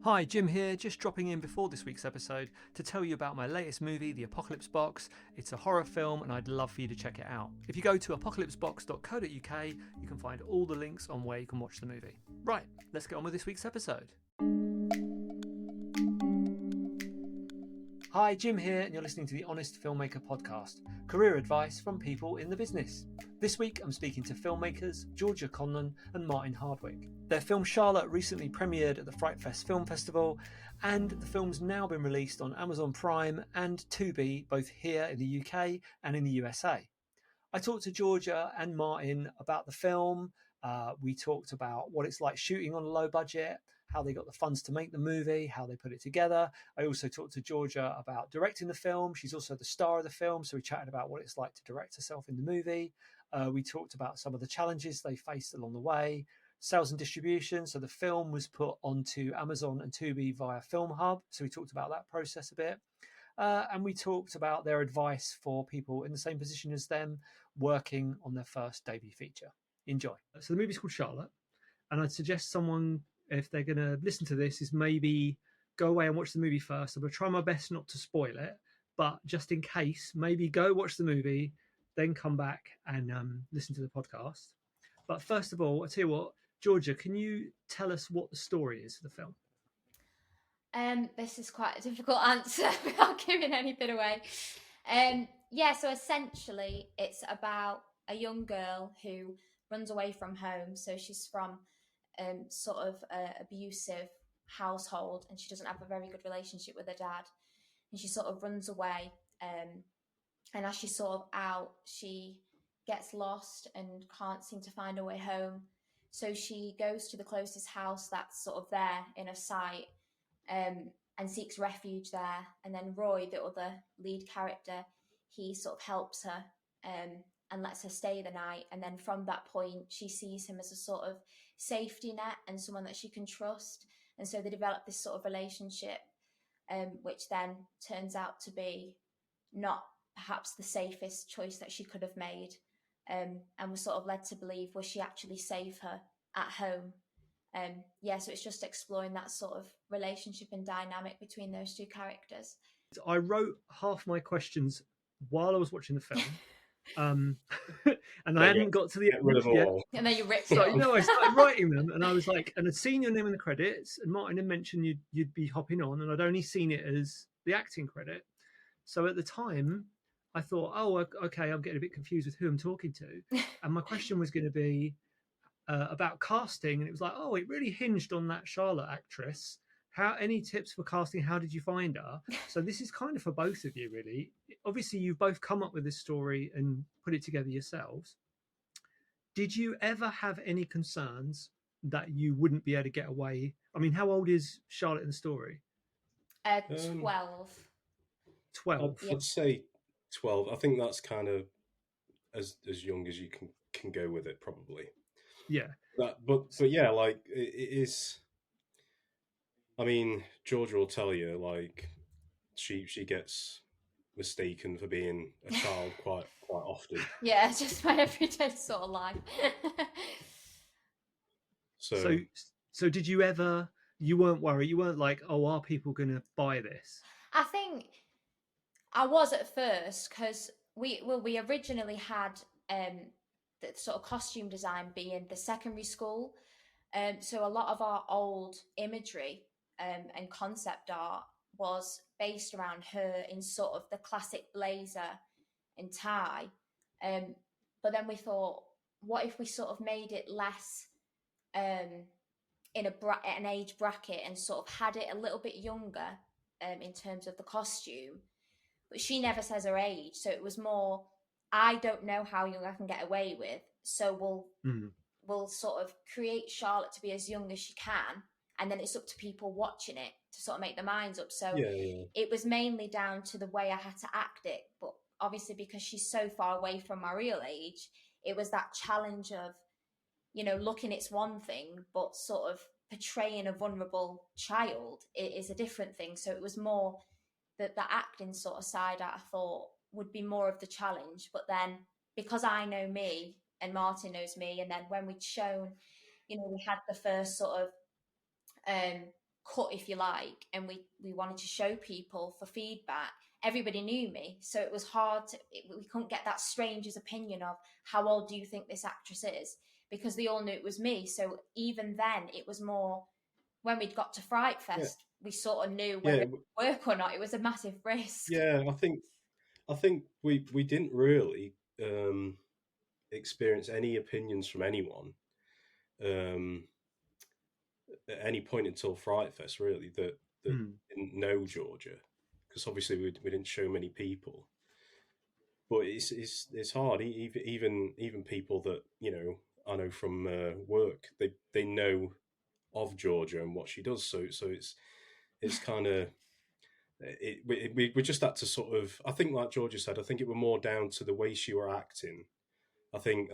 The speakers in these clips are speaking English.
Hi, Jim here, just dropping in before this week's episode to tell you about my latest movie, The Apocalypse Box. It's a horror film and I'd love for you to check it out. If you go to apocalypsebox.co.uk, you can find all the links on where you can watch the movie. Right, let's get on with this week's episode. Hi, Jim here, and you're listening to the Honest Filmmaker podcast, career advice from people in the business. This week, I'm speaking to filmmakers Georgia Conlan and Martin Hardwick. Their film Charlotte recently premiered at the Fright Film Festival, and the film's now been released on Amazon Prime and Tubi, both here in the UK and in the USA. I talked to Georgia and Martin about the film. We talked about what it's like shooting on a low budget, how they got the funds to make the movie, how they put it together. I also talked to Georgia about directing the film. She's also the star of the film, so we chatted about what it's like to direct herself in the movie. We talked about some of the challenges they faced along the way, sales and distribution. So the film was put onto Amazon and Tubi via Film Hub, so we talked about that process a bit. And we talked about their advice for people in the same position as them working on their first debut feature. Enjoy. So the movie's called Charlotte, and I'd suggest someone, if they're going to listen to this, is maybe go away and watch the movie first. I'm going to try my best not to spoil it, but just in case, maybe go watch the movie, then come back and listen to the podcast. But first of all, I'll tell you what, Georgia, can you tell us what the story is for the film? This is quite a difficult answer without giving anything away. So essentially it's about a young girl who runs away from home. So she's from sort of an abusive household, and she doesn't have a very good relationship with her dad. And she sort of runs away. And as she's sort of out, she gets lost and can't seem to find her way home. So she goes to the closest house that's sort of there in her sight, and seeks refuge there. And then Roy, the other lead character, he sort of helps her and lets her stay the night. And then from that point, she sees him as a sort of safety net and someone that she can trust. And so they develop this sort of relationship, which then turns out to be not perhaps the safest choice that she could have made. And we're sort of led to believe, will she actually save her at home? So it's just exploring that sort of relationship and dynamic between those two characters. I wrote half my questions while I was watching the film. And I hadn't got to the end yet. And then you ripped so, it off. I started writing them, and I was like, and I'd seen your name in the credits, and Martin had mentioned you'd be hopping on, and I'd only seen it as the acting credit. So at the time, I thought, oh, okay, I'm getting a bit confused with who I'm talking to. And my question was going to be about casting, and it was like, oh, it really hinged on that Charlotte actress. Any tips for casting? How did you find her? So this is kind of for both of you, really. Obviously, you've both come up with this story and put it together yourselves. Did you ever have any concerns that you wouldn't be able to get away? I mean, how old is Charlotte in the story? 12. 12. I'd say 12. I think that's kind of as young as you can go with it, probably. Yeah. But yeah, like it is. I mean, Georgia will tell you, like she gets mistaken for being a child quite often. Yeah, just my everyday sort of life. So did you ever? You weren't worried. You weren't like, oh, are people going to buy this? I think I was at first, because we originally had the sort of costume design being the secondary school. So a lot of our old imagery and concept art was based around her in sort of the classic blazer and tie. But then we thought, what if we sort of made it less in an age bracket and sort of had it a little bit younger in terms of the costume? But she never says her age, so it was more, I don't know how young I can get away with, so we'll sort of create Charlotte to be as young as she can, and then it's up to people watching it to sort of make their minds up. So It was mainly down to the way I had to act it, but obviously because she's so far away from my real age, it was that challenge of, looking, it's one thing, but sort of portraying a vulnerable child is a different thing. So it was more that the acting sort of side I thought would be more of the challenge. But then because I know me and Martin knows me, and then when we'd shown, we had the first sort of cut, if you like, and we wanted to show people for feedback, everybody knew me, so it was hard we couldn't get that stranger's opinion of how old do you think this actress is, because they all knew it was me. So even then, it was more when we'd got to Fright Fest, we sort of knew whether it would work or not. It was a massive risk. Yeah, I think we didn't really experience any opinions from anyone at any point until Fright Fest, really, that didn't know Georgia, because obviously we didn't show many people. But it's hard. Even people that, you know, I know from work, they know of Georgia and what she does. So it's kind of we just had to sort of, I think, like Georgia said, I think it were more down to the way she were acting. I think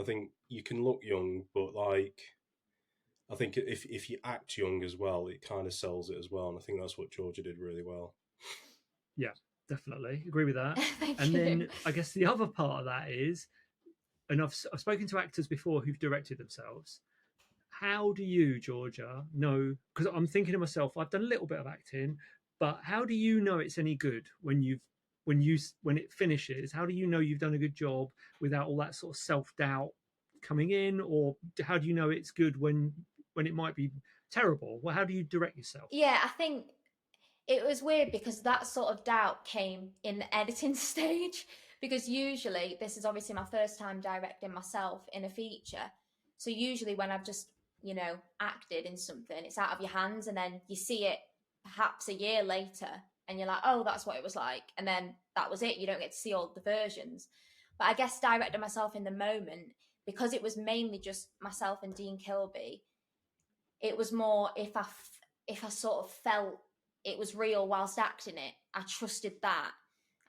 you can look young, but like, I think if you act young as well, it kind of sells it as well. And I think that's what Georgia did really well. Yeah, definitely agree with that. Thank you. Then I guess the other part of that is, and I've spoken to actors before who've directed themselves. How do you, Georgia, know? Because I'm thinking to myself, I've done a little bit of acting, but how do you know it's any good when it finishes? How do you know you've done a good job without all that sort of self-doubt coming in? Or how do you know it's good when it might be terrible? Well, how do you direct yourself? Yeah, I think it was weird because that sort of doubt came in the editing stage, because usually, this is obviously my first time directing myself in a feature. So usually when I've just, you know, acted in something, it's out of your hands, and then you see it perhaps a year later and you're like, oh, that's what it was like. And then that was it. You don't get to see all the versions. But I guess directing myself in the moment, because it was mainly just myself and Dean Kilby, it was more if I sort of felt it was real whilst acting it, I trusted that.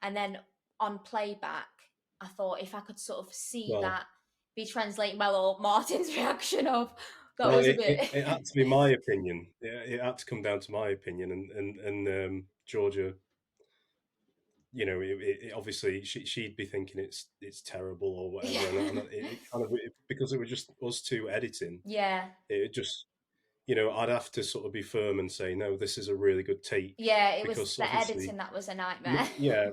And then on playback, I thought if I could sort of see that be translating well, or Martin's reaction of that was a bit. It had to be my opinion. It had to come down to my opinion, and Georgia, you know, it obviously she'd be thinking it's terrible or whatever, and it kind of, because it was just us two editing. Yeah. It just, you know, I'd have to sort of be firm and say, no, this is a really good take. Yeah, it was the editing that was a nightmare. Yeah.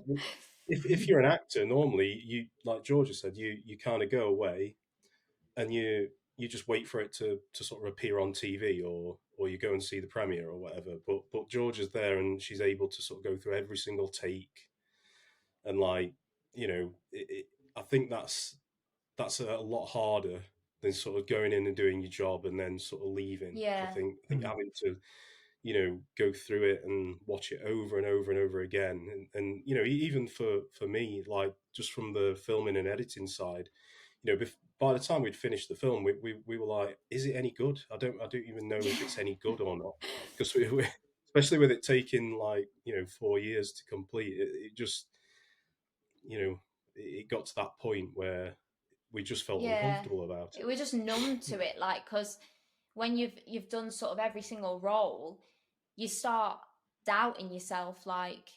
If you're an actor, normally you, like Georgia said, you kind of go away and you just wait for it to sort of appear on TV, or you go and see the premiere or whatever. But Georgia's there and she's able to sort of go through every single take, and like, you know, I think that's a lot harder than sort of going in and doing your job and then sort of leaving. Yeah. I think having to, you know, go through it and watch it over and over and over again, and you know, even for me, like just from the filming and editing side, you know, by the time we'd finished the film, we were like, is it any good? I don't even know if it's any good or not, because we especially with it taking like, you know, 4 years to complete, it just, you know, it got to that point where we just felt uncomfortable about it. We're just numb to it, like, because when you've done sort of every single role, you start doubting yourself, like,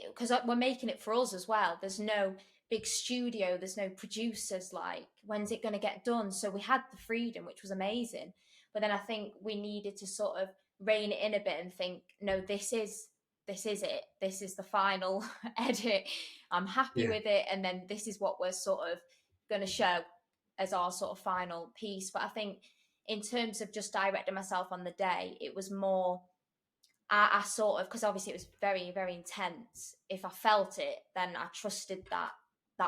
because we're making it for us as well. There's no big studio, there's no producers, like, when's it going to get done? So we had the freedom, which was amazing, but then I think we needed to sort of rein it in a bit and think, no, this is it, this is the final edit, I'm happy with it, and then this is what we're sort of going to show as our sort of final piece. But I think in terms of just directing myself on the day, it was more, I sort of, because obviously it was very, very intense, if I felt it, then I trusted that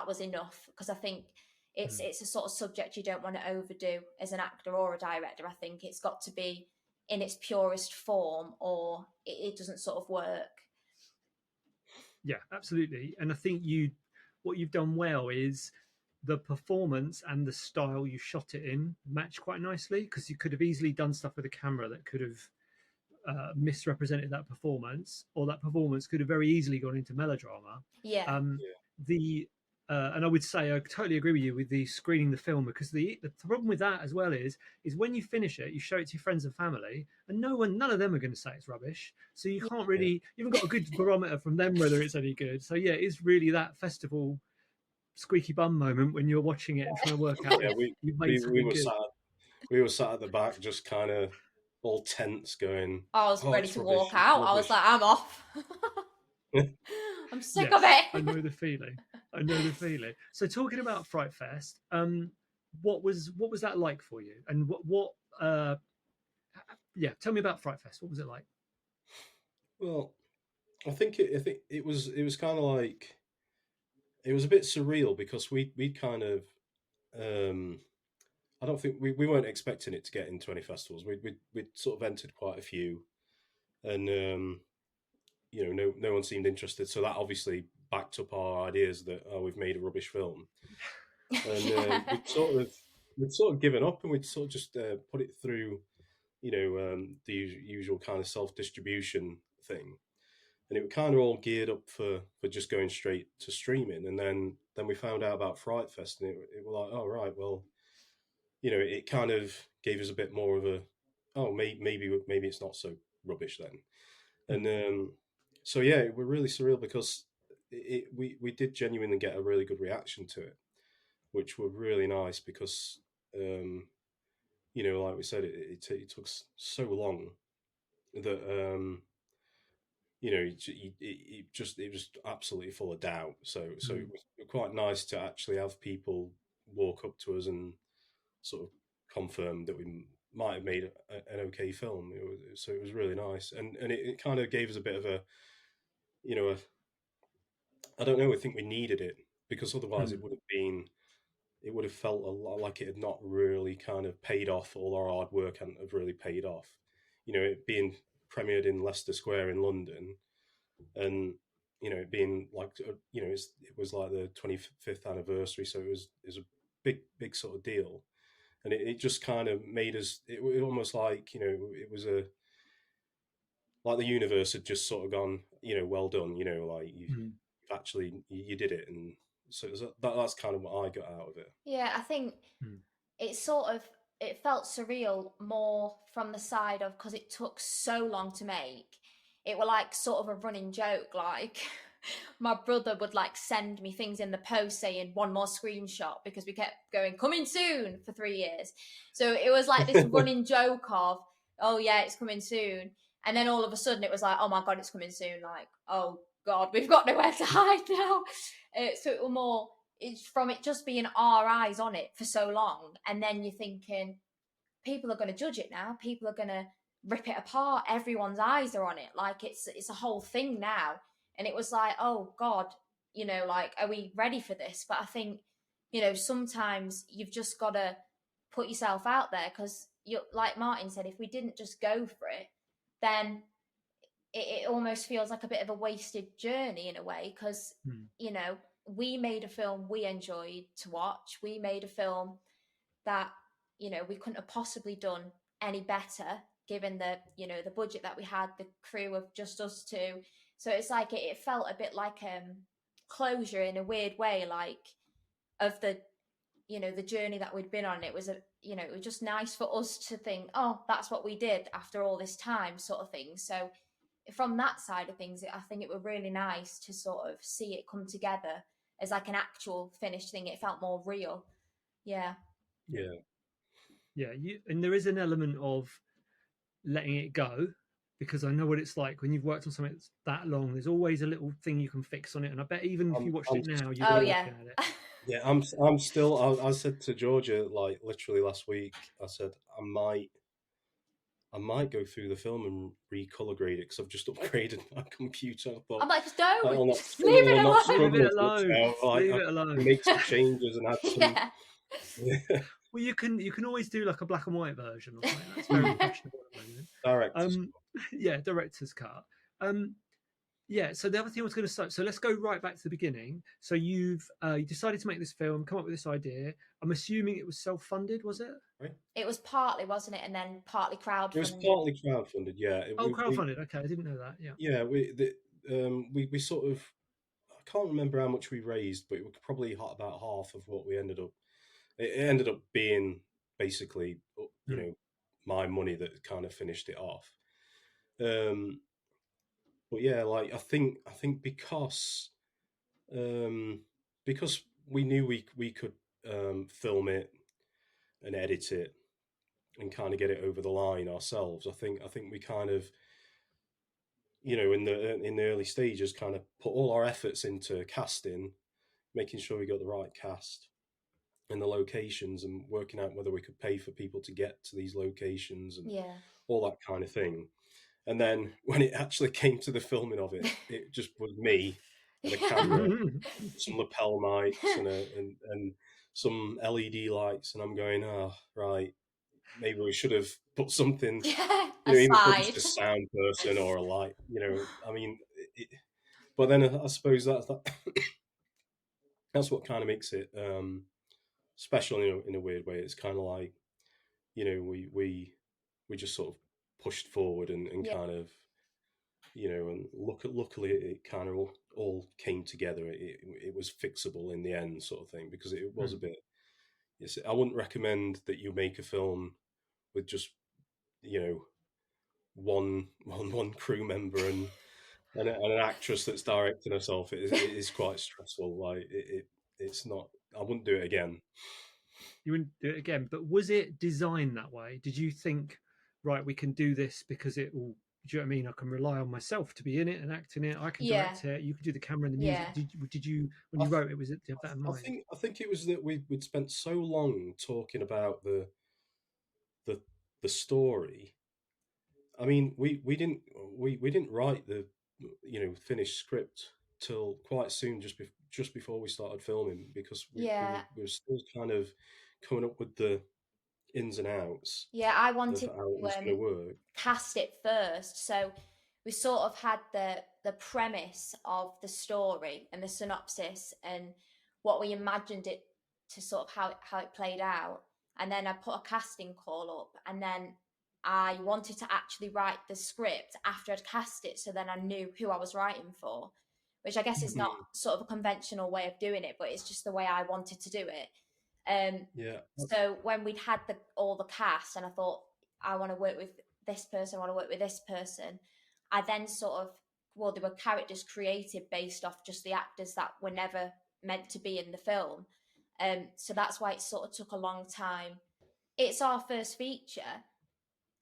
was enough, because I think it's a sort of subject you don't want to overdo as an actor or a director. I think it's got to be in its purest form, or it doesn't sort of work. Yeah, absolutely. And I think what you've done well is the performance and the style you shot it in match quite nicely, because you could have easily done stuff with a camera that could have misrepresented that performance, or that performance could have very easily gone into melodrama. And I would say I totally agree with you with the screening the film, because the problem with that as well is when you finish it, you show it to your friends and family, and none of them are going to say it's rubbish. So you can't really, you haven't got a good barometer from them whether it's any good. So yeah, it's really that festival squeaky bum moment when you're watching it and trying to work out. We were sat at the back, just kind of all tense, going, I was "Oh, ready it's to rubbish, walk it's out. I was rubbish." like, I'm off. I'm sick Yes, of it. I know the feeling. I know the feeling. So talking about Fright Fest, what was that like for you? And yeah, tell me about Fright Fest. What was it like? Well, I think it was kind of like, it was a bit surreal because we kind of, um, I don't think we weren't expecting it to get into any festivals. We'd sort of entered quite a few, and you know, no one seemed interested. So that obviously backed up our ideas that, oh, we've made a rubbish film, and Yeah. we'd sort of given up, and we'd sort of just put it through, you know, the usual kind of self distribution thing, and it was kind of all geared up for just going straight to streaming. And then we found out about Fright Fest, and it was like, oh right, well, you know, it kind of gave us a bit more of a, oh, maybe it's not so rubbish then. And so yeah, it was really surreal because we did genuinely get a really good reaction to it, which were really nice because, you know, like we said, it took so long that, you know, it was absolutely full of doubt. So it was quite nice to actually have people walk up to us and sort of confirm that we might have made an okay film. So it was really nice, and it kind of gave us a bit of a, you know, I don't know. I think we needed it because otherwise it would have felt a lot like it had not really kind of paid off. All our hard work hadn't have really paid off. You know, it being premiered in Leicester Square in London, and you know, it being like, you know, it was like the 25th anniversary, so it was a big sort of deal, and it just kind of made us. It almost like, you know, it was a, like the universe had just sort of gone, you know, well done, you know, like you've actually you did it, and so that's kind of what I got out of it. Yeah, I think it sort of it felt surreal more from the side of because it took so long to make. It were like sort of a running joke. Like my brother would like send me things in the post saying one more screenshot because we kept going coming soon for 3 years. So it was like this running joke of, oh yeah, it's coming soon. And then all of a sudden it was like, oh my God, it's coming soon. Like, oh God, we've got nowhere to hide now. So it was more, it's from it just being our eyes on it for so long. And then you're thinking, people are going to judge it now. People are going to rip it apart. Everyone's eyes are on it. Like it's a whole thing now. And it was like, oh God, you know, like, are we ready for this? But I think, you know, sometimes you've just got to put yourself out there because you, like Martin said, if we didn't just go for it, then it almost feels like a bit of a wasted journey in a way because, you know, we made a film we enjoyed to watch. We made a film that, you know, we couldn't have possibly done any better given the, you know, the budget that we had, the crew of just us two. So it's like it felt a bit like closure in a weird way, like of the, you know, the journey that we'd been on. It was a, you know, it was just nice for us to think, oh, that's what we did after all this time, sort of thing. So from that side of things, I think it was really nice to sort of see it come together as like an actual finished thing. It felt more real. Yeah. Yeah. Yeah, and there is an element of letting it go because I know what it's like when you've worked on something that's that long. There's always a little thing you can fix on it, and I bet even if you watched it now, you'd oh be yeah looking at it. Yeah, I'm still. I said to Georgia, like literally last week, I said I might go through the film and recolor grade it because I've just upgraded my computer. But I'm like, just don't, I'll not, just leave it I'll not alone. Leave struggle it as much alone. now. Like Leave I it alone. can make some changes and add some. Yeah. Well, you can always do like a black and white version or something. That's very fashionable at the moment. Director's Yeah, director's cut. Yeah, so the other thing I was going to say, so let's go right back to the beginning. So you decided to make this film, come up with this idea. I'm assuming it was self-funded, was it? right? It was partly, wasn't it? And then partly crowdfunded. It was partly crowdfunded, yeah. Crowdfunded. Okay, I didn't know that. Yeah. Yeah, we sort of, I can't remember how much we raised, but it was probably about half of what we ended up. It ended up being basically, you know, my money that kind of finished it off. But yeah, like I think because we knew we could film it and edit it and kind of get it over the line ourselves. I think we kind of, you know, in the early stages, kind of put all our efforts into casting, making sure we got the right cast and the locations, and working out whether we could pay for people to get to these locations and all that kind of thing. And then when it actually came to the filming of it, it just was me and a camera, some lapel mics and some LED lights, and I'm going, oh right, maybe we should have put something, you know, even if it's just a sound person or a light, you know. I mean, but then I suppose that's what kind of makes it special, you know, in a weird way. It's kind of like, you know, we just sort of pushed forward and kind of, you know, and luckily it kind of all came together. It was fixable in the end, sort of thing, because it was a bit. Yes, I wouldn't recommend that you make a film with just, you know, one crew member and an actress that's directing herself. It is quite stressful. Like it's not. I wouldn't do it again. You wouldn't do it again, but was it designed that way? Did you think, right, we can do this because it will? Do you know what I mean? I can rely on myself to be in it and act in it. I can direct it. You can do the camera and the music. Did you when you wrote it? Was it, did you have that in mind? I think it was that we'd spent so long talking about the story. I mean, we didn't write the, you know, finished script till quite soon, just before we started filming, because we were still kind of coming up with the ins and outs. Yeah, I wanted how it was going to work. Cast it first, so we sort of had the premise of the story and the synopsis and what we imagined it to sort of how it played out, and then I put a casting call up, and then I wanted to actually write the script after I'd cast it, so then I knew who I was writing for, which I guess is not sort of a conventional way of doing it, but it's just the way I wanted to do it. So when we'd had all the cast, and I thought, I want to work with this person, I want to work with this person, I then sort of, well, there were characters created based off just the actors that were never meant to be in the film. So that's why it sort of took a long time. It's our first feature.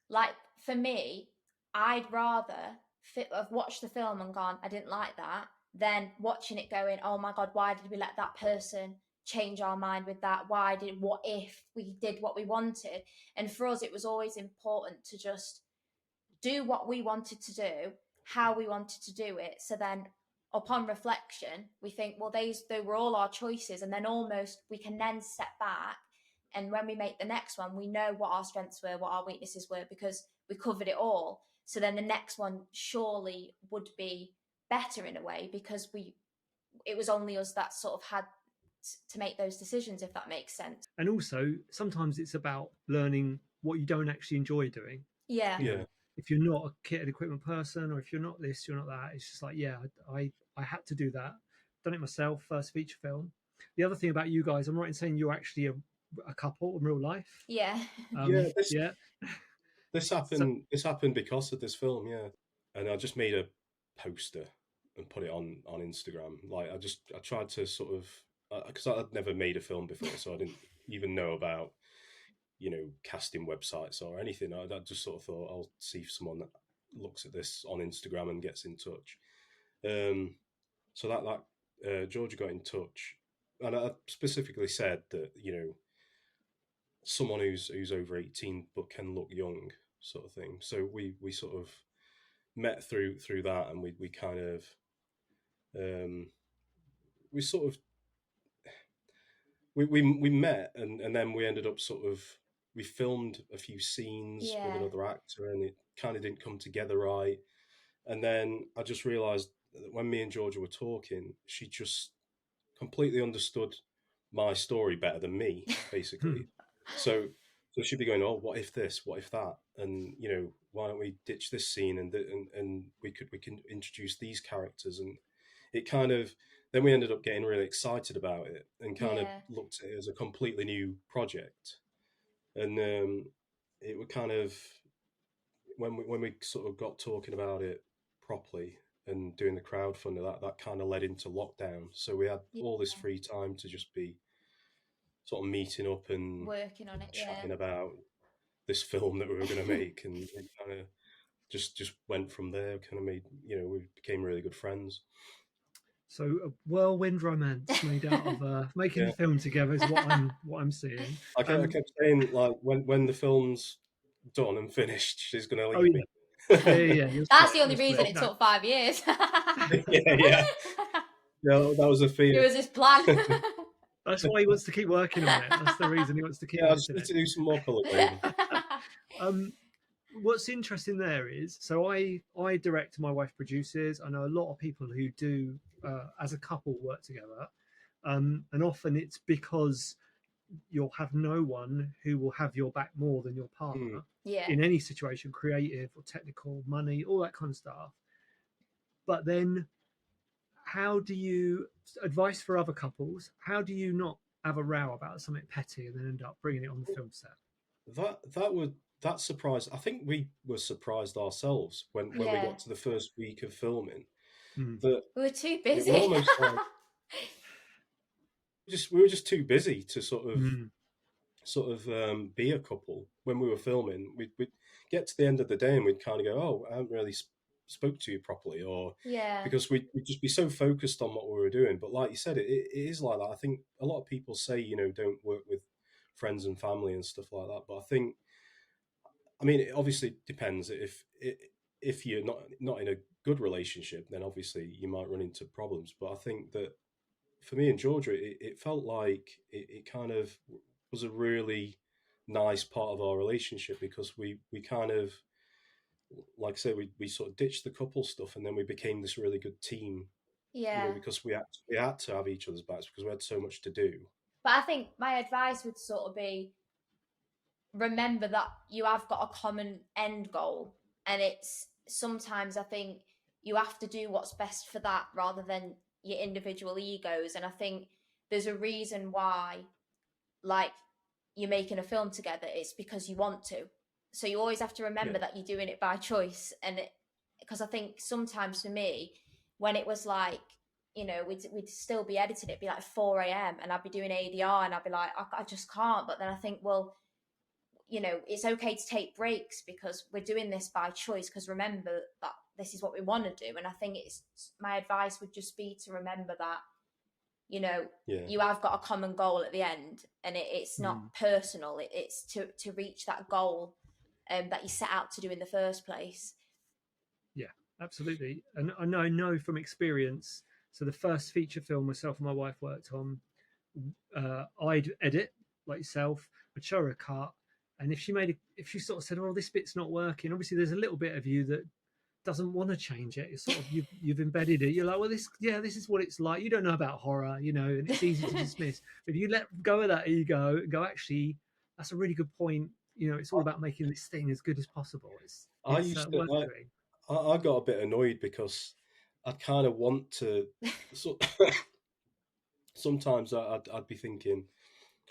Like, for me, I'd rather have watched the film and gone, I didn't like that, than watching it going, oh my God, why did we let that person change our mind with that? What if we did what we wanted? And for us, it was always important to just do what we wanted to do, how we wanted to do it. So then upon reflection, we think, well, they were all our choices. And then almost we can then step back. And when we make the next one, we know what our strengths were, what our weaknesses were, because we covered it all. So then the next one surely would be better in a way, because it was only us that sort of had to make those decisions, if that makes sense. And also, sometimes it's about learning what you don't actually enjoy doing. Yeah. If you're not a kit and equipment person, or if you're not this, you're not that. It's just like, I had to do that. Done it myself, first feature film. The other thing about you guys, I'm right in saying you're actually a couple in real life. Yeah. This happened because of this film, and I just made a poster and put it on Instagram. Like I tried to sort of, because I'd never made a film before, so I didn't even know about, you know, casting websites or anything. I just sort of thought, I'll see if someone that looks at this on Instagram and gets in touch. So that Georgia got in touch, and I specifically said that, you know, someone who's over 18 but can look young, sort of thing. So we sort of met through that, and we kind of we met, and then we ended up sort of, we filmed a few scenes with another actor, and it kind of didn't come together right. And then I just realized that when me and Georgia were talking, she just completely understood my story better than me, basically. So she'd be going, oh, what if this, what if that, and, you know, why don't we ditch this scene, and we can introduce these characters. And it kind of, then we ended up getting really excited about it, and kind of looked at it as a completely new project. And it would kind of, when we sort of got talking about it properly and doing the crowdfunding, that kind of led into lockdown. So we had all this free time to just be sort of meeting up and working on it, chatting about this film that we were going to make, and it kind of just went from there. Kind of made, we became really good friends. So a whirlwind romance made out of making a film together is what I'm seeing. I kept saying, like, when the film's done and finished, she's going to leave me. Yeah. That's the only reason it took 5 years. Yeah. That was a fear. It was his plan. That's why he wants to keep working on it. That's the reason he wants to keep. I just need to do some more colour grading. What's interesting there is, so I direct, my wife produces. I know a lot of people who do as a couple work together, and often it's because you'll have no one who will have your back more than your partner in any situation, creative or technical, money, all that kind of stuff. But then, how do you advice for other couples? How do you not have a row about something petty and then end up bringing it on the film set? That surprised. I think we were surprised ourselves when we got to the first week of filming. That we were too busy. Almost like, we were just too busy to sort of be a couple. When we were filming, we'd get to the end of the day and we'd kind of go, "Oh, I haven't really spoke to you properly," or because we'd just be so focused on what we were doing. But like you said, it is like that. I think a lot of people say, don't work with friends and family and stuff like that. But I mean, it obviously depends. If you're not in a good relationship, then obviously you might run into problems. But I think that for me and Georgia, it felt like it kind of was a really nice part of our relationship, because we kind of, like I say, we sort of ditched the couple stuff, and then we became this really good team. Because we had to have each other's backs because we had so much to do. But I think my advice would sort of be, remember that you have got a common end goal, and it's sometimes I think you have to do what's best for that rather than your individual egos. And I think there's a reason why, like, you're making a film together. It's because you want to. So you always have to remember that you're doing it by choice. And because I think sometimes for me, when it was like, we'd still be editing, it'd be like 4 a.m. and I'd be doing ADR and I'd be like, I just can't. But then I think, well, it's okay to take breaks because we're doing this by choice, because remember that this is what we want to do. And I think my advice would just be to remember that, you have got a common goal at the end, and it's not personal. It's to reach that goal that you set out to do in the first place. Yeah, absolutely. And I know from experience, so the first feature film myself and my wife worked on, I'd edit like yourself, I'd show her a cut. And if she sort of said, "Oh, this bit's not working," obviously there's a little bit of you that doesn't want to change it. It's sort of you've embedded it. You're like, "Well, this is what it's like." You don't know about horror, and it's easy to dismiss. But if you let go of that ego and go, actually, that's a really good point. It's all about making this thing as good as possible. I got a bit annoyed because I kind of want to. Sometimes I'd be thinking,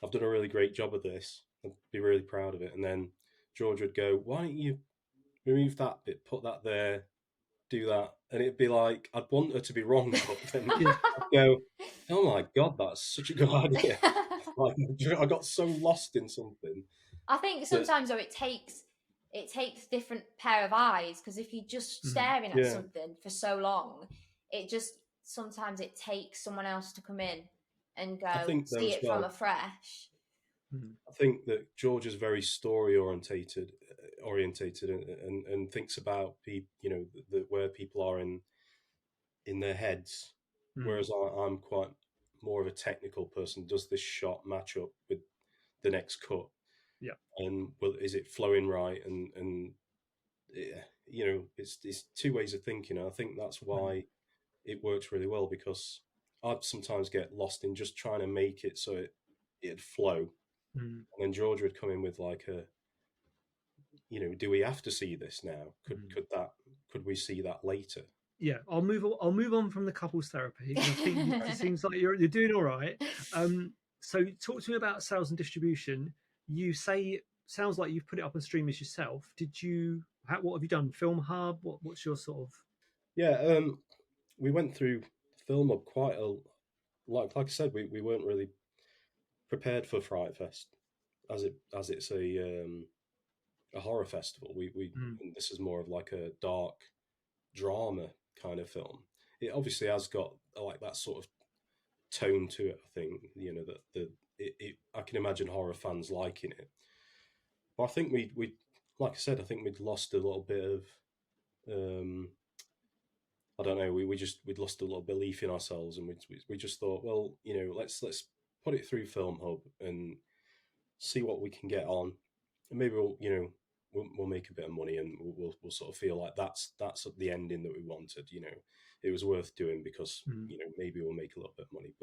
I've done a really great job of this. I'd be really proud of it. And then George would go, "Why don't you remove that bit, put that there, do that?" And it'd be like, I'd want her to be wrong, but then I'd go, "Oh my God, that's such a good idea." Like, I got so lost in something. I think sometimes though it takes different pair of eyes, because if you're just staring at something for so long, sometimes it takes someone else to come in and go see it from afresh. I think that George is very story orientated and thinks about people, where people are in their heads, whereas I'm quite more of a technical person. Does this shot match up with the next cut? Yeah, and is it flowing right? And it's two ways of thinking. I think that's why it works really well, because I'd sometimes get lost in just trying to make it so it'd flow. And then George would come in with like do we have to see this now? Could we see that later? Yeah, I'll move on from the couples therapy. I think it seems like you're doing all right. So talk to me about sales and distribution. You say sounds like you've put it up on streamers yourself. What have you done? Film Hub? What's your sort of? Yeah, we went through Film Hub quite like I said, we weren't really prepared for Fright Fest as it's a a horror festival. And this is more of like a dark drama kind of film. It obviously has got like that sort of tone to it. I think that I can imagine horror fans liking it. But I think we like I said, I think we'd lost a little bit of I don't know. We'd lost a little belief in ourselves, and we just thought, well, let's put it through Film Hub and see what we can get on, and maybe we'll make a bit of money, and we'll sort of feel like that's the ending that we wanted. It was worth doing because maybe we'll make a little bit of money.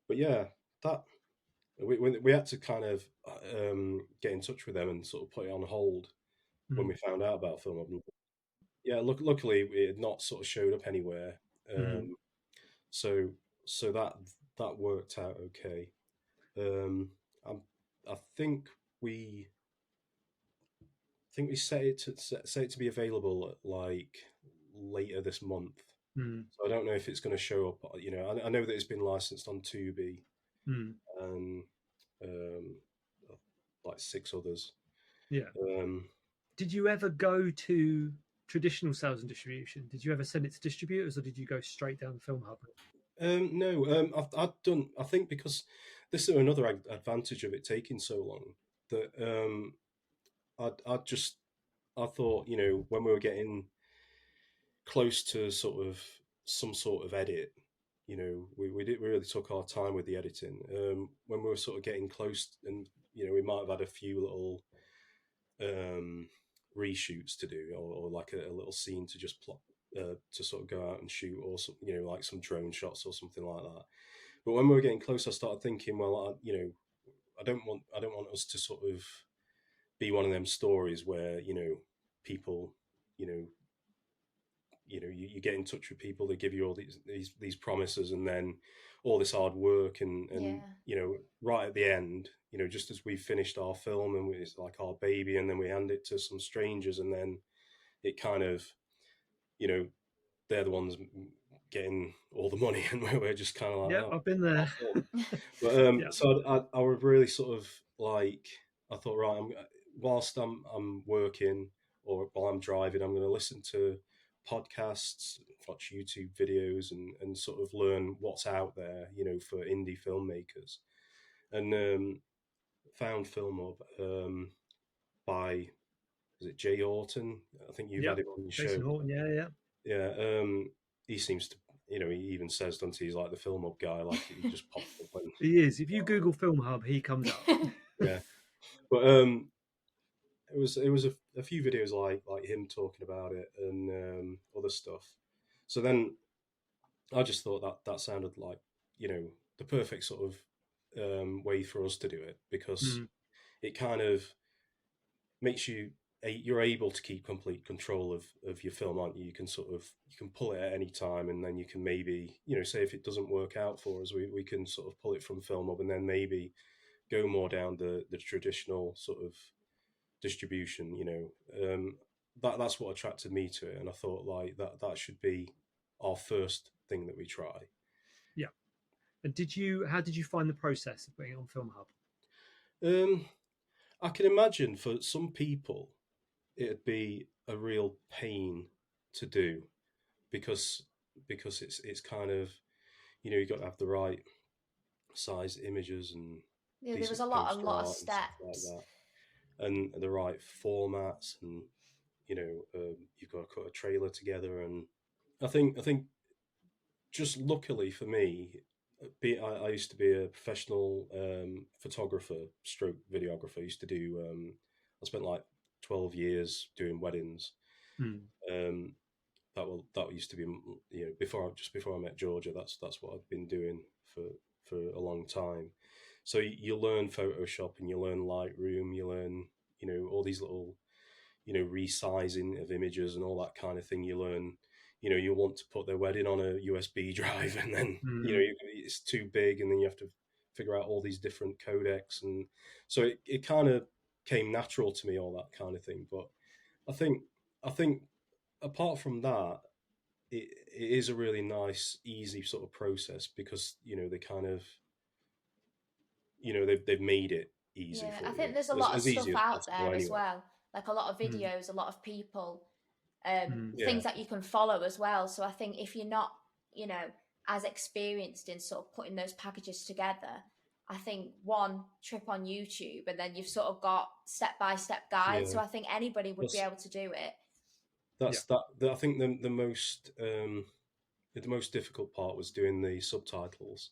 But yeah, that we had to kind of get in touch with them and sort of put it on hold when we found out about Film Hub. Yeah, luckily it had not sort of showed up anywhere, so that worked out okay. I think we set it to be available like later this month. So I don't know if it's going to show up. I know that it's been licensed on Tubi and like 6 others. Yeah. Did you ever go to traditional sales and distribution? Did you ever send it to distributors, or did you go straight down the Film Hub? No, I've done. I think because this is another advantage of it taking so long that I thought when we were getting close to sort of some sort of edit, we really took our time with the editing. When we were sort of getting close, and we might have had a few little reshoots to do, or like a little scene to just plot to sort of go out and shoot, or some, like some drone shots or something like that. But when we were getting close, I started thinking, well, I don't want us to sort of be one of them stories where people you get in touch with people, they give you all these promises, and then all this hard work, and right at the end, just as we finished our film and it's like our baby, and then we hand it to some strangers, and then it kind of they're the ones getting all the money, and we're just kind of like, yeah, I've been there. But so I would really sort of like, I thought, right, whilst I'm working or while I'm driving, I'm going to listen to podcasts, watch YouTube videos, and sort of learn what's out there, for indie filmmakers. And found Film Hub by, is it Jay Horton? I think you've had him on your Jason show. Horton, yeah. He seems to, he even says, doesn't he, he's like the Film Hub guy, like he just pops up when he is. If you Google Film Hub, he comes up. Yeah, but it was a few videos like him talking about it and other stuff. So then I just thought that sounded like the perfect sort of way for us to do it, because it kind of makes you're able to keep complete control of your film, aren't you? You can pull it at any time, and then you can maybe say if it doesn't work out for us, we can sort of pull it from Film Hub and then maybe go more down the traditional sort of distribution. That's what attracted me to it, and I thought like that should be our first thing that we try. Yeah. And how did you find the process of putting it on Film Hub? I can imagine for some people it'd be a real pain to do, because it's kind of you've got to have the right size images, and there was a lot of steps like that, and the right formats, and you've got to cut a trailer together. And I think just luckily for me, I used to be a professional photographer stroke videographer. I used to do I spent like 12 years doing weddings. That used to be before I met Georgia. That's what I've been doing for a long time. So you learn Photoshop, and you learn Lightroom, you learn all these little resizing of images and all that kind of thing. You learn you want to put their wedding on a USB drive, and then it's too big, and then you have to figure out all these different codecs, and so it kind of came natural to me, all that kind of thing. But I think apart from that, it is a really nice, easy sort of process, because they kind of they've made it easy Yeah, for I you. think there's a lot of As stuff easy as out possible there as anyway. well, like a lot of Mm. videos, a lot of people, Yeah. things that you can follow as well. So I think if you're not, you know, as experienced in sort of putting those packages together, I think one, trip on YouTube, and then you've sort of got step-by-step guides. So Yeah. I think anybody would be That's able to do it. I think the most difficult part was doing the subtitles.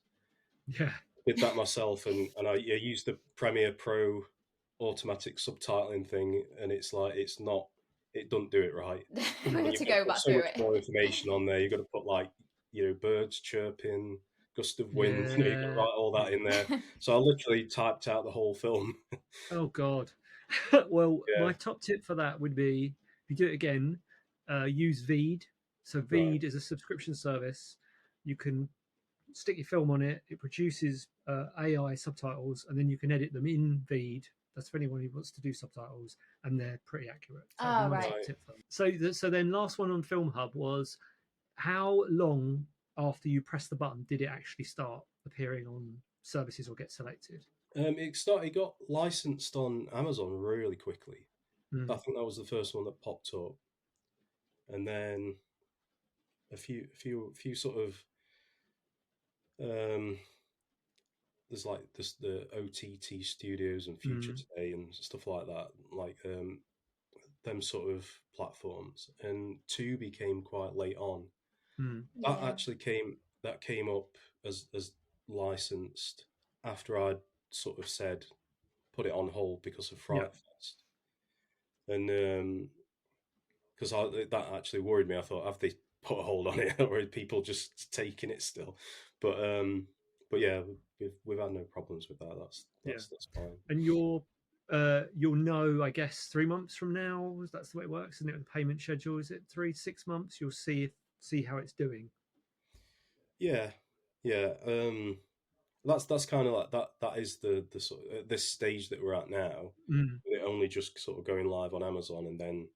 Yeah. Did that myself, and I used the Premiere Pro automatic subtitling thing, and it's like it doesn't do it right. We And need you've to got to go put back so through much it. more information on there. You've got to put like birds chirping, gust of wind. You've got to Yeah. write all that in there. So I literally typed out the whole film. Oh God. Well, Yeah, my top tip for that would be if you do it again, use Veed. So right. Veed is a subscription service. You can stick your film on it. It produces AI subtitles, and then you can edit them in Veed. That's for anyone who wants to do subtitles, and they're pretty accurate. So that'd Oh, be my right. top Right. tip for them. So then last one on Film Hub was how long after you press the button did it actually start appearing on services or get selected? It got licensed on Amazon really quickly. Mm. I think that was the first one that popped up, and then a few sort of there's like this the OTT studios and Future Mm. Today and stuff like that, like them sort of platforms. And Tubi came quite late on. Mm. That Yeah. actually came up as licensed after I'd sort of said put it on hold because of Yeah. Fright Fest, and because that actually worried me. I thought, have they put a hold on it, or are people just taking it still? But yeah, we've had no problems with that. That's fine. And you'll know, I guess, 3 months from now. That's the way it works, isn't it? With the payment schedule, is it 3 to 6 months? You'll see how it's doing. Yeah, yeah. That's kind of like that. That is the sort of, at this stage that we're at now. Mm. It only just sort of going live on Amazon, and then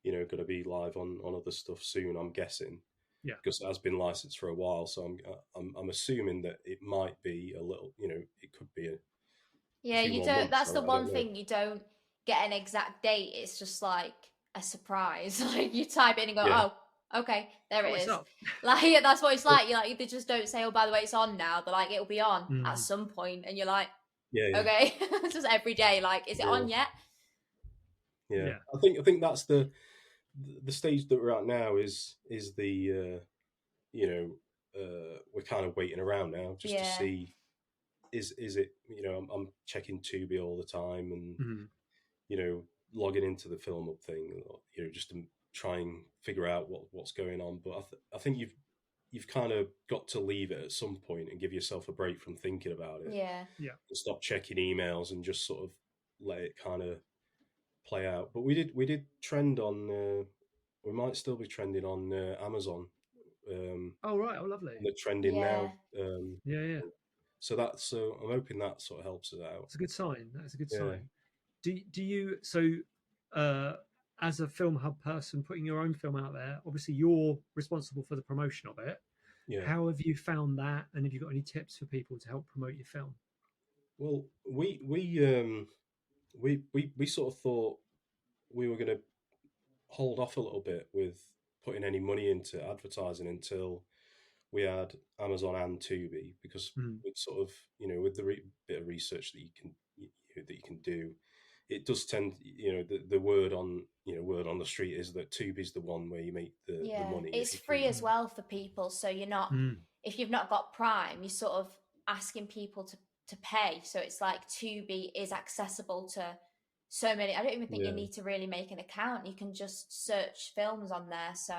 going to be live on other stuff soon. I'm guessing. Yeah. Because it has been licensed for a while, so I'm assuming that it might be a little. It could be a Yeah, few you more don't. months. That's the I one don't know. thing you don't get an exact date. It's just like a surprise. Like you type in and go, Yeah. oh, okay, there Oh, it it's is. up. Like yeah, that's what it's like. You're like they just don't say, oh, by the way, it's on now. They're like, it'll be on Mm. at some point, and you're like, Yeah. okay, just every day. Like, is it on yet? Yeah. Yeah. I think that's the stage that we're at now is the we're kind of waiting around now just to Yeah. see is it I'm checking Tubi all the time and Mm. logging into the film up thing just to try and figure out what's going on. But I think you've kind of got to leave it at some point and give yourself a break from thinking about it. Yeah. Yeah. And stop checking emails and just sort of let it kind of play out. But we did trend on. We might still be trending on Amazon. Oh right. Oh lovely. And they're trending Yeah. now. Yeah. So I'm hoping that sort of helps us out. It's a good sign. That's a good Yeah. sign. Do you as a Film Hub person putting your own film out there, obviously you're responsible for the promotion of it. Yeah. How have you found that, and have you got any tips for people to help promote your film? Well, we sort of thought we were going to hold off a little bit with putting any money into advertising until we had Amazon and Tubi, because with sort of with the bit of research that you can do, it does tend the word on the street is that Tubi's the one where you make the money. It's free as well for people, so you're not if you've not got Prime, you're sort of asking people to pay. So it's like Tubi is accessible to so many. I don't even think you need to really make an account. You can just search films on there. So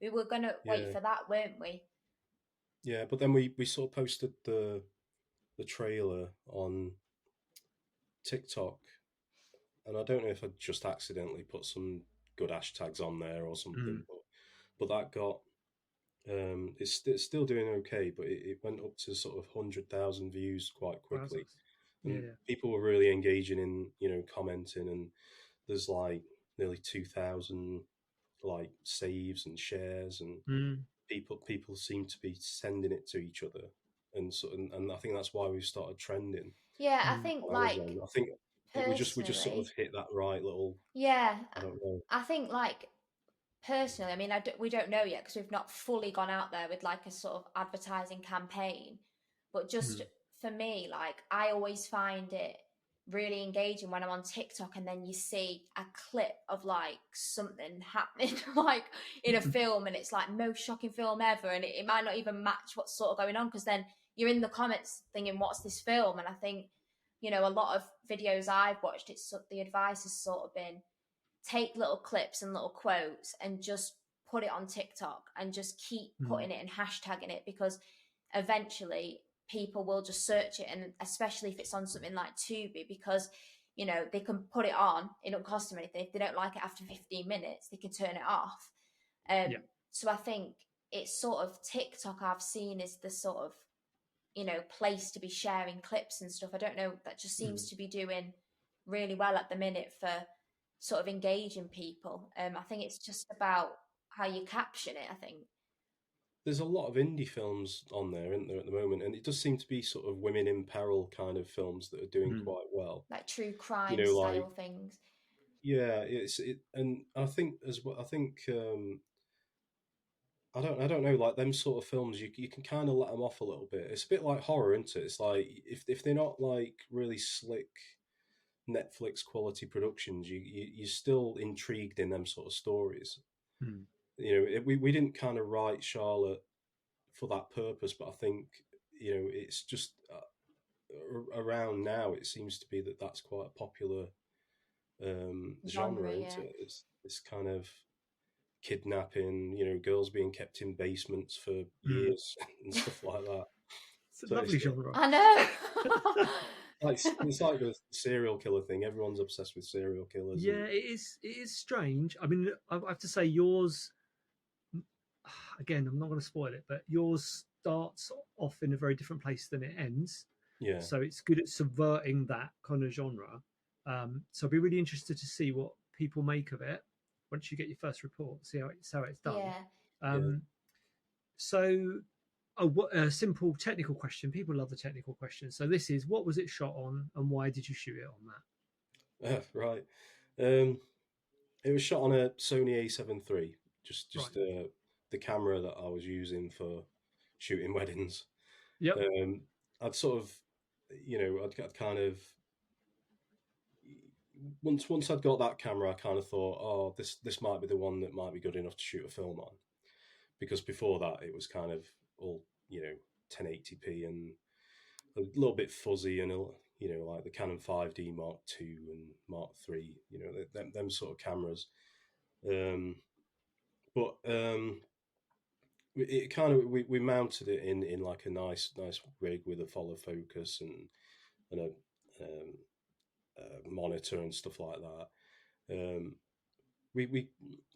we were going to wait for that, weren't we? Yeah, but then we sort of posted the trailer on TikTok, and I don't know if I just accidentally put some good hashtags on there or something, but that got it's still doing okay, but it went up to sort of 100,000 views quite quickly. And people were really engaging in commenting, and there's like nearly 2,000 like saves and shares, and people seem to be sending it to each other. and I think that's why we've started trending. Yeah, I think like I think we just sort of hit that right little. Yeah, I don't know. I think like personally, I mean, we don't know yet because we've not fully gone out there with like a sort of advertising campaign. But just for me, like I always find it really engaging when I'm on TikTok and then you see a clip of like something happening like in a film, and it's like most shocking film ever, and it might not even match what's sort of going on, because then you're in the comments thinking, what's this film? And I think, you know, a lot of videos I've watched, the advice has sort of been, take little clips and little quotes and just put it on TikTok and just keep putting it and hashtagging it, because eventually people will just search it, and especially if it's on something like Tubi, because, you know, they can put it on, it don't cost them anything. If they don't like it after 15 minutes, they can turn it off. So I think it's sort of TikTok I've seen is the sort of, you know, place to be sharing clips and stuff. I don't know, that just seems to be doing really well at the minute for sort of engaging people. I think it's just about how you caption it, I think. There's a lot of indie films on there, isn't there, at the moment? And it does seem to be sort of women in peril kind of films that are doing quite well. Like true crime style things. Yeah, and I think as well, I don't know, like them sort of films, you can kind of let them off a little bit. It's a bit like horror, isn't it? It's like if they're not like really slick Netflix quality productions, you're still intrigued in them sort of stories. You know, we didn't kind of write Charlotte for that purpose, but I think, you know, it's just around now it seems to be that that's quite a popular genre, isn't it? It's kind of kidnapping, you know, girls being kept in basements for years and stuff like that. It's a lovely genre. I know. It's like the serial killer thing. Everyone's obsessed with serial killers. Yeah, it is strange. I mean, I have to say yours, again, I'm not going to spoil it, but yours starts off in a very different place than it ends. Yeah. So it's good at subverting that kind of genre. So I'll be really interested to see what people make of it once you get your first report, see how it's done. Yeah. So, what a simple technical question. People love the technical questions. So this is, what was it shot on, and why did you shoot it on that? Right. It was shot on a Sony A7 III, just right. The camera that I was using for shooting weddings. Yep. I'd sort of, you know, I'd kind of, once I'd got that camera, I kind of thought, oh, this might be the one that might be good enough to shoot a film on, because before that it was kind of all, you know, 1080p and a little bit fuzzy, and, you know, like the Canon 5D Mark II and Mark III, you know, them sort of cameras. But it kind of, we mounted it in like a nice rig with a follow focus and a monitor and stuff like that.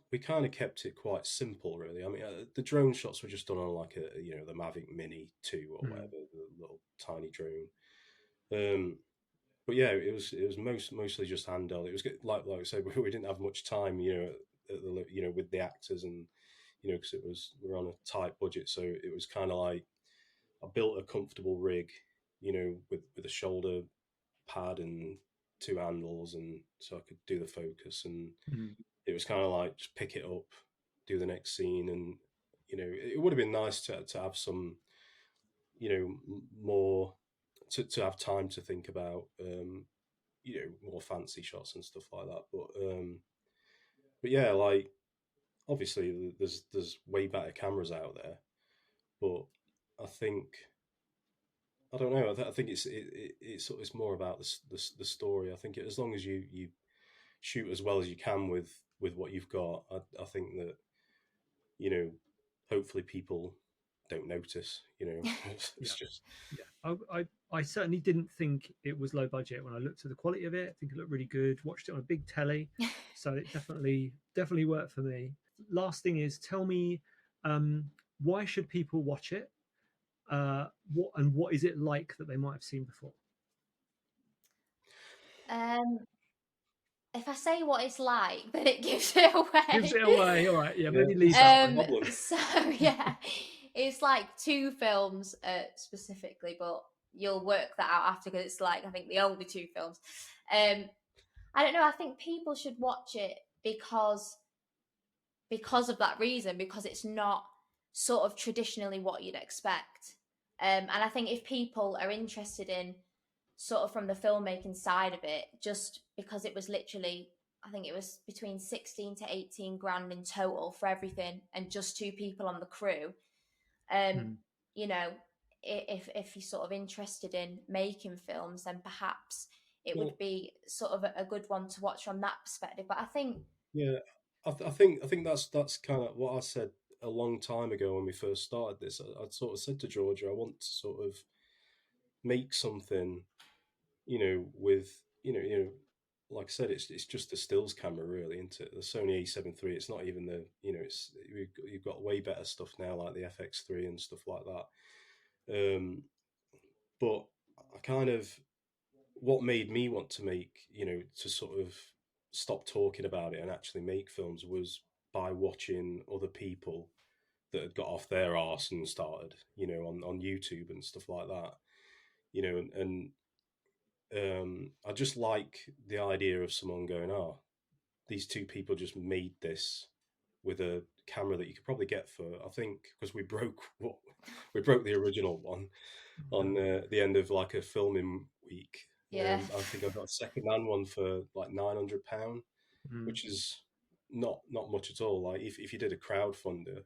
We kind of kept it quite simple, really. I mean, the drone shots were just done on like a, you know, the Mavic Mini 2 or whatever, the little tiny drone. But yeah, it was mostly just handheld. It was like I said, we didn't have much time, you know, you know, with the actors, and, you know, because we're on a tight budget, so it was kind of like I built a comfortable rig, you know, with a shoulder pad and 2 handles, and so I could do the focus, and it was kind of like just pick it up, do the next scene, and, you know, it would have been nice to have some, you know, more to have time to think about, you know, more fancy shots and stuff like that. But yeah, like obviously there's way better cameras out there, but I think, I don't know. I think it's more about the story. I think as long as you shoot as well as you can with what you've got, I think that, you know, hopefully people don't notice. You know, it's just I certainly didn't think it was low budget when I looked at the quality of it. I think it looked really good. Watched it on a big telly, so it definitely worked for me. Last thing is, tell me, why should people watch it? What is it like that they might have seen before? If I say what it's like, then it gives it away. Gives it away. All right, yeah, maybe leave that one. So yeah, It's like 2 films specifically, but you'll work that out after, because it's like, I think the only 2 films. I don't know. I think people should watch it because of that reason, because it's not sort of traditionally what you'd expect. And I think if people are interested in sort of from the filmmaking side of it, just because it was literally, I think it was between 16 to 18 grand in total for everything, and just 2 people on the crew. You know, if you're sort of interested in making films, then perhaps it would be sort of a good one to watch from that perspective. But I think, yeah, I think that's kind of what I said a long time ago when we first started this. I sort of said to Georgia, I want to sort of make something, with like I said, it's just the stills camera, really, isn't it? The Sony A7 III. It's not even the, you've got way better stuff now, like the FX3 and stuff like that. But I kind of, what made me want to make, to sort of stop talking about it and actually make films, was by watching other people that had got off their arse and started, on YouTube and stuff like that, and I just like the idea of someone going, oh, these 2 people just made this with a camera that you could probably get for, I think, because we broke the original one on the end of like a filming week. Yeah. I think I got a second-hand one for like £900, which is not much at all. Like if you did a crowdfunder,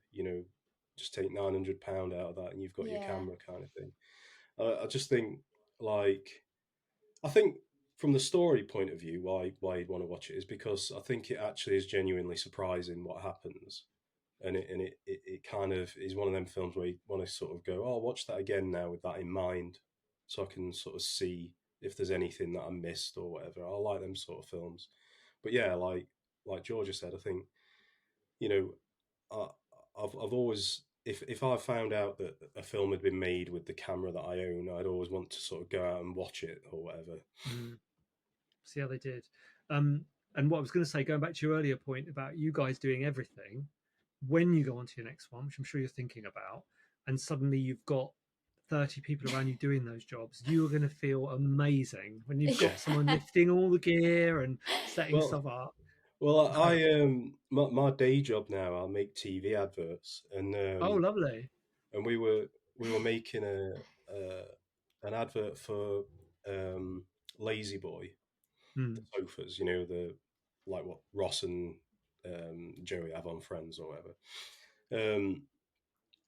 just take £900 out of that and you've got your camera, kind of thing. I just think, like, I think from the story point of view, why you'd want to watch it is because I think it actually is genuinely surprising what happens, and it kind of is one of them films where you want to sort of go, oh, I'll watch that again now with that in mind, so I can sort of see if there's anything that I missed or whatever. I like them sort of films, but yeah, like Georgia said, I think, I've always, if I found out that a film had been made with the camera that I own, I'd always want to sort of go out and watch it or whatever. See how they did. And what I was going to say, going back to your earlier point about you guys doing everything, when you go on to your next one, which I'm sure you're thinking about, and suddenly you've got 30 people around you doing those jobs, you're going to feel amazing when you've got someone lifting all the gear and setting stuff up. Well, my day job now, I make TV adverts, and oh, lovely. And we were making an advert for Lazy Boy, the sofas, the, like what Ross and Joey have on Friends or whatever,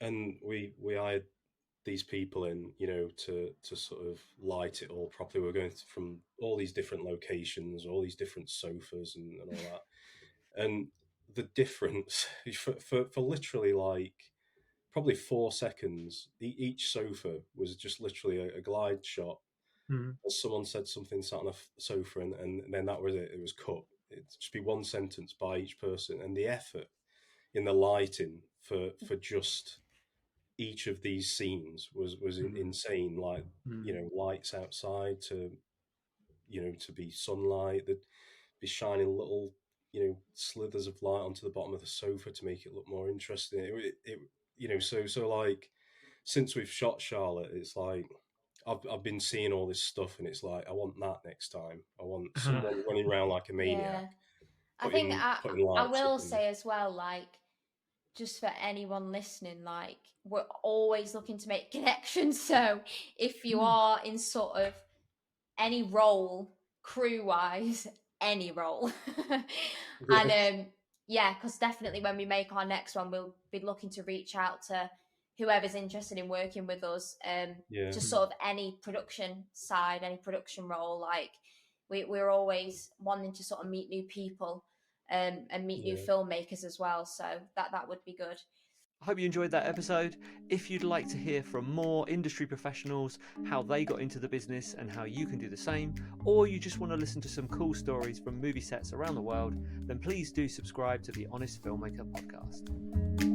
and we hired these people in, to sort of light it all properly. We were going from all these different locations, all these different sofas and all that, and the difference for literally like probably 4 seconds, each sofa was just literally a glide shot. As someone said something, sat on a sofa, and then that was it. It was cut. It'd just be one sentence by each person, and the effort in the lighting for just each of these scenes was insane. Like, lights outside to be sunlight, that be shining little slithers of light onto the bottom of the sofa to make it look more interesting. So like, since we've shot Charlotte, it's like I've been seeing all this stuff, and it's like, I want that next time. I want someone running around like a maniac. I think I will say as well, like, just for anyone listening, like, we're always looking to make connections. So if you are in sort of any role, crew-wise, any role, and because definitely when we make our next one, we'll be looking to reach out to whoever's interested in working with us. Just sort of any production side, any production role. Like, we're always wanting to sort of meet new people and meet new filmmakers as well. So that would be good. I hope you enjoyed that episode. If you'd like to hear from more industry professionals, how they got into the business and how you can do the same, or you just want to listen to some cool stories from movie sets around the world, then please do subscribe to the Honest Filmmaker podcast.